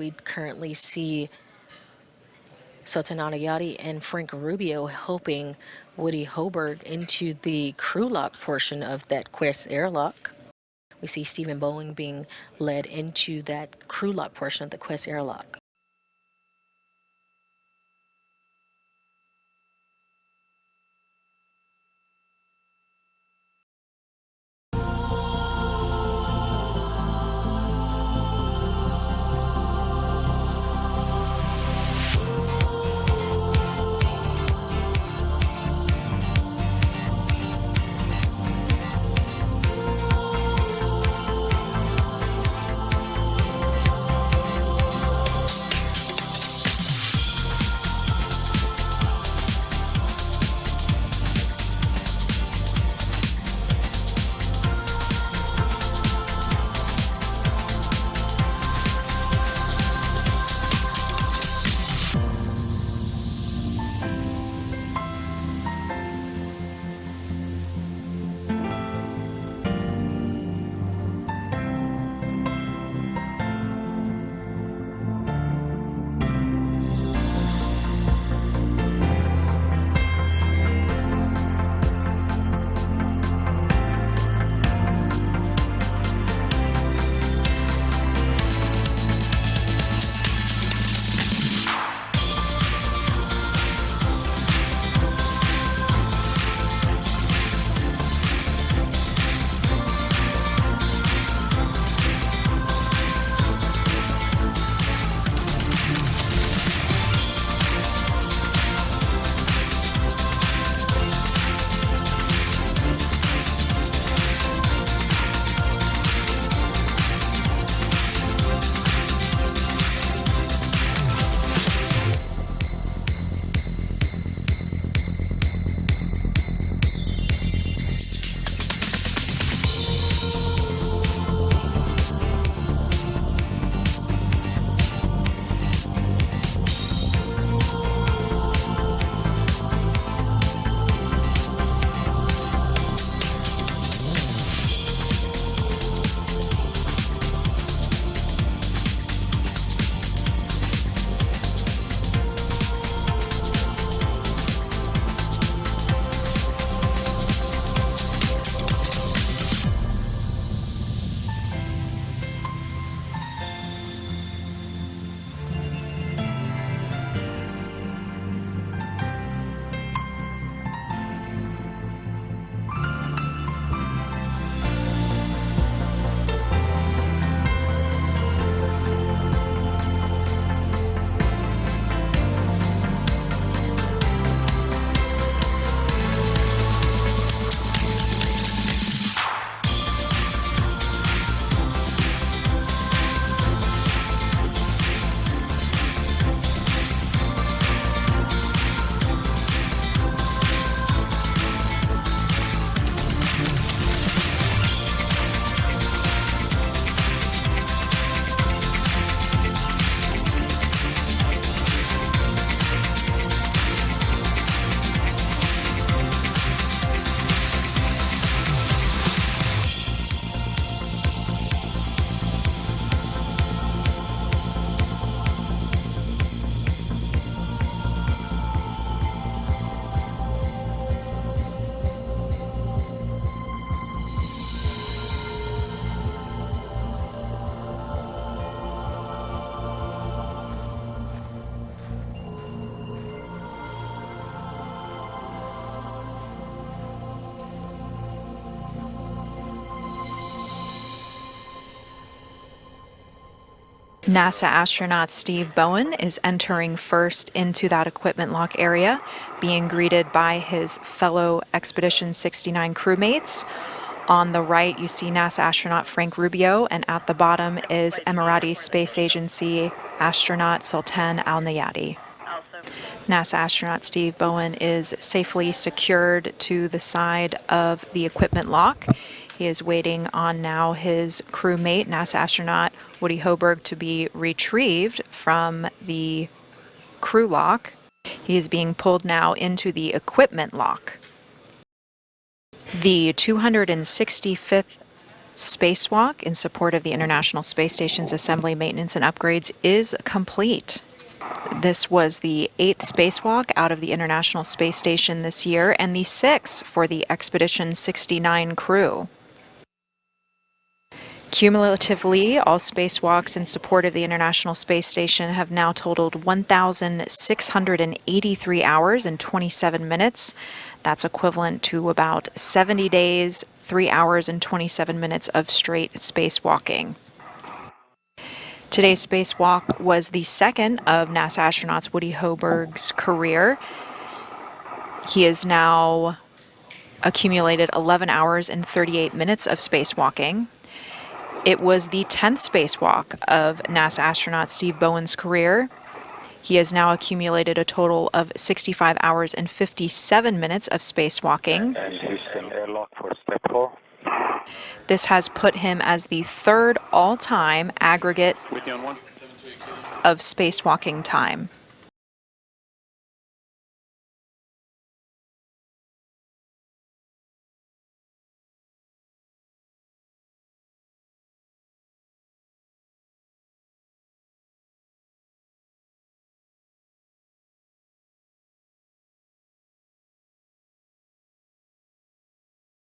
We currently see Sotananayati and Frank Rubio helping Woody Hoberg into the crew lock portion of that Quest airlock. We see Steve Bowen being led into that crew lock portion of the Quest airlock. NASA astronaut Steve Bowen is entering first into that equipment lock area, being greeted by his fellow Expedition 69 crewmates. On the right, you see NASA astronaut Frank Rubio, and at the bottom is Emirati Space Agency astronaut Sultan Al-Nayati. NASA astronaut Steve Bowen is safely secured to the side of the equipment lock. He is waiting on now his crewmate, NASA astronaut Woody Hoberg, to be retrieved from the crew lock. He is being pulled now into the equipment lock. The 265th spacewalk in support of the International Space Station's assembly, maintenance, and upgrades is complete. This was the 8th spacewalk out of the International Space Station this year and the 6th for the Expedition 69 crew. Cumulatively, all spacewalks in support of the International Space Station have now totaled 1,683 hours and 27 minutes. That's equivalent to about 70 days, 3 hours and 27 minutes of straight spacewalking. Today's spacewalk was the second of NASA astronaut Woody Hoberg's career. He has now accumulated 11 hours and 38 minutes of spacewalking. It was the 10th spacewalk of NASA astronaut Steve Bowen's career. He has now accumulated a total of 65 hours and 57 minutes of spacewalking. System airlock for step 4. This has put him as the third all-time aggregate of spacewalking time.